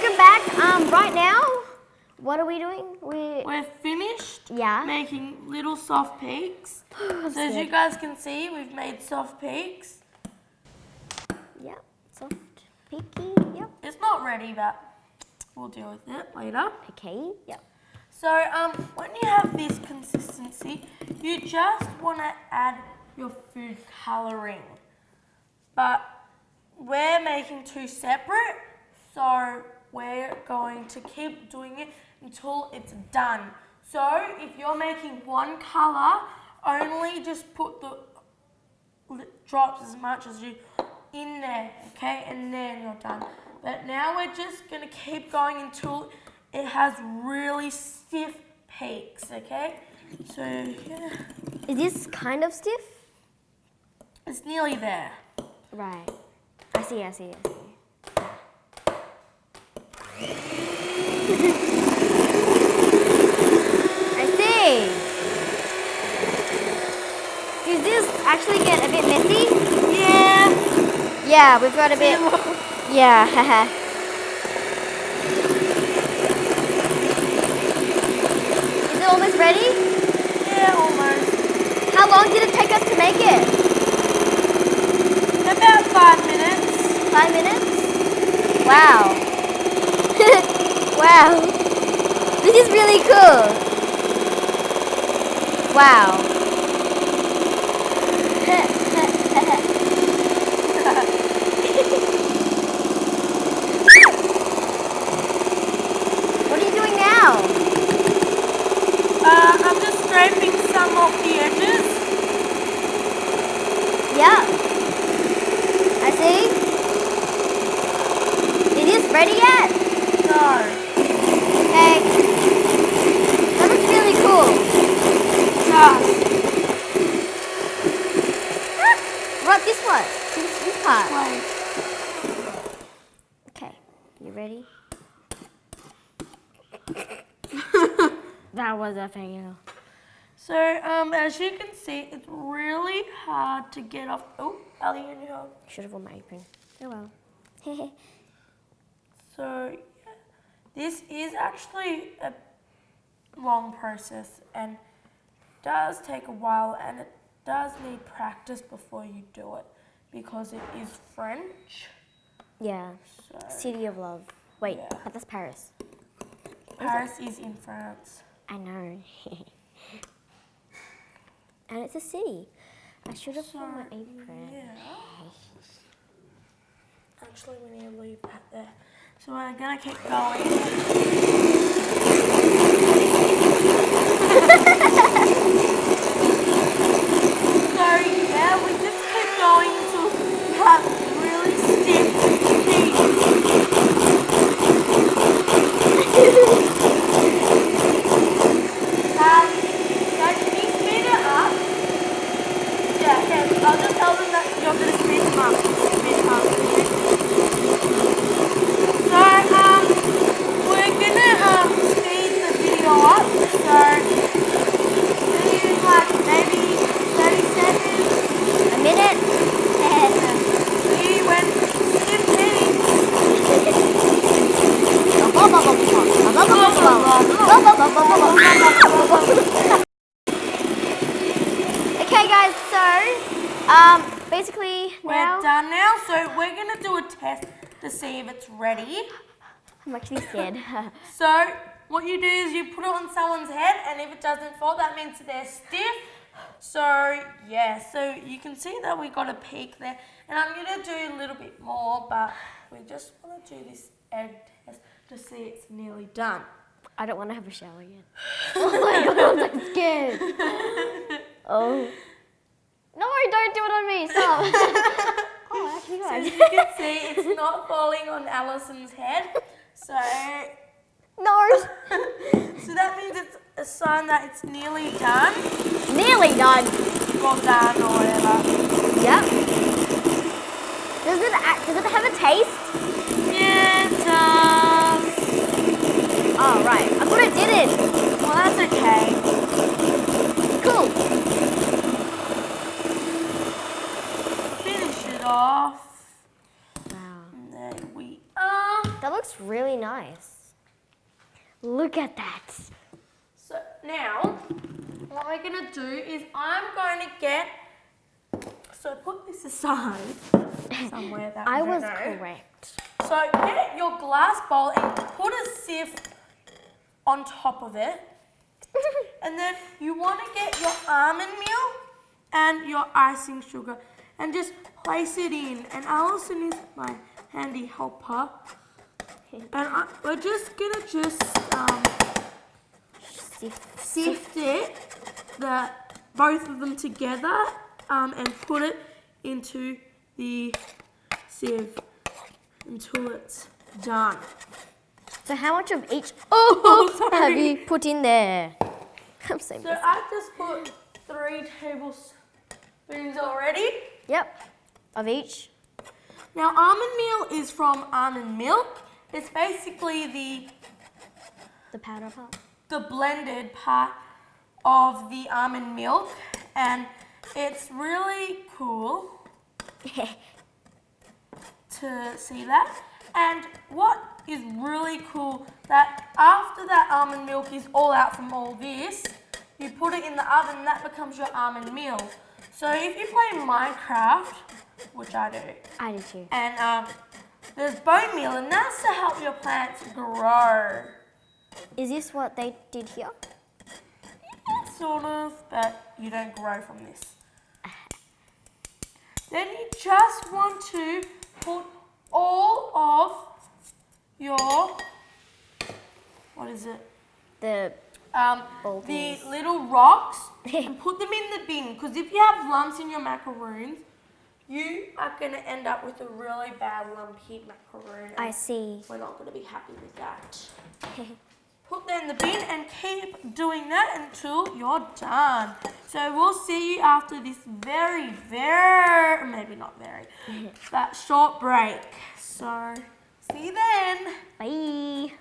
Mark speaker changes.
Speaker 1: welcome back. Right now, what are we doing?
Speaker 2: We're finished
Speaker 1: making
Speaker 2: little soft peaks. So as you guys can see, we've made soft peaks.
Speaker 1: Yep, soft peaky, yep.
Speaker 2: It's not ready, but we'll deal with it later.
Speaker 1: Okay, yep.
Speaker 2: So when you have this consistency, you just want to add your food colouring. But we're making two separate, so we're going to keep doing it until it's done. So if you're making one colour, only just put the drops as much as you in there, okay, and then you're done. But now we're just going to keep going until it has really stiff peaks, okay? So yeah.
Speaker 1: Is this kind of stiff?
Speaker 2: It's nearly there.
Speaker 1: Right. I see. I see. Does this actually get a bit messy?
Speaker 2: Yeah.
Speaker 1: Yeah, we've got a bit. Yeah, haha. Is it almost ready?
Speaker 2: Yeah, almost.
Speaker 1: How long did it take us to make it?
Speaker 2: About 5 minutes.
Speaker 1: 5 minutes? Wow. Wow. This is really cool. Wow. What are you doing now?
Speaker 2: I'm just scraping some off the edges.
Speaker 1: Yeah. I see. Is this ready yet?
Speaker 2: No.
Speaker 1: Okay. That looks really cool.
Speaker 2: Yeah.
Speaker 1: What this one? This part.
Speaker 2: Wait.
Speaker 1: Okay. You ready? That was a fail.
Speaker 2: So, as you can see, it's really hard to get off. Oh, Ali, in your hand.
Speaker 1: Should have worn my apron. Oh well.
Speaker 2: So, yeah, this is actually a long process and does take a while, and it does need practice before you do it because it is French.
Speaker 1: Yeah.
Speaker 2: So,
Speaker 1: City of Love. Wait,
Speaker 2: yeah.
Speaker 1: but that's Paris.
Speaker 2: Paris is in France.
Speaker 1: I know. And it's a city. I should have worn my apron.
Speaker 2: Yeah. Actually, we need to leave that there. So we're gonna keep going. So yeah, we just keep going until we have really stiff teeth. Guys, can you speed it up? Yeah, okay. I'll just tell them that you're gonna speed them up. So, we're gonna speed the video up. So, in like maybe 30 seconds.
Speaker 1: A minute?
Speaker 2: We went 15.
Speaker 1: Okay guys, so basically now
Speaker 2: We're done now, so we're gonna do a test to see if it's ready.
Speaker 1: I'm actually scared.
Speaker 2: So what you do is you put it on someone's head, and if it doesn't fall, that means they're stiff. So yeah, so you can see that we got a peak there, and I'm gonna do a little bit more, but we just want to do this egg test to see it's nearly done.
Speaker 1: I don't want to have a shower again. Oh my god, I'm so scared. Oh. No, don't do it on me. Stop. Oh, actually,
Speaker 2: So
Speaker 1: guys.
Speaker 2: as you can see, it's not falling on Alison's head. So
Speaker 1: No.
Speaker 2: so that means it's a sign that it's nearly done.
Speaker 1: Nearly done.
Speaker 2: Or done or whatever.
Speaker 1: Yep. Does it have a taste?
Speaker 2: Yeah, it does.
Speaker 1: Oh, right. I thought it didn't.
Speaker 2: Well, that's okay.
Speaker 1: Cool.
Speaker 2: Finish it off.
Speaker 1: Wow.
Speaker 2: And there we are.
Speaker 1: That looks really nice. Look at that.
Speaker 2: So now, what we're going to do is I'm going to get, so put this aside somewhere that
Speaker 1: I
Speaker 2: we
Speaker 1: was
Speaker 2: don't know.
Speaker 1: correct.
Speaker 2: So get your glass bowl and put a sieve on top of it. And then you want to get your almond meal and your icing sugar and just place it in. And Alison is my handy helper. And we're just going to sift it, both of them together, and put it into the sieve until it's done.
Speaker 1: So how much of each
Speaker 2: sorry.
Speaker 1: have you put in there? I'm so
Speaker 2: So
Speaker 1: busy.
Speaker 2: I just put 3 tablespoons already.
Speaker 1: Yep. Of each.
Speaker 2: Now almond meal is from almond milk. It's basically
Speaker 1: The powder part.
Speaker 2: the blended part of the almond milk, and it's really cool to see that. And what is really cool, that after that almond milk is all out from all this, you put it in the oven and that becomes your almond meal. So if you play Minecraft, which I do,
Speaker 1: I did too.
Speaker 2: and there's bone meal, and that's to help your plants grow.
Speaker 1: Is this what they did here?
Speaker 2: Yeah, sort of, but you don't grow from this. Then you just want to put all of your, what is it?
Speaker 1: The
Speaker 2: The little rocks and put them in the bin, because if you have lumps in your macaroons, you are going to end up with a really bad lumpy macaroon.
Speaker 1: I see.
Speaker 2: We're not going to be happy with that. Put that in the bin and keep doing that until you're done. So we'll see you after this very, maybe not very, that short break. So see you then.
Speaker 1: Bye.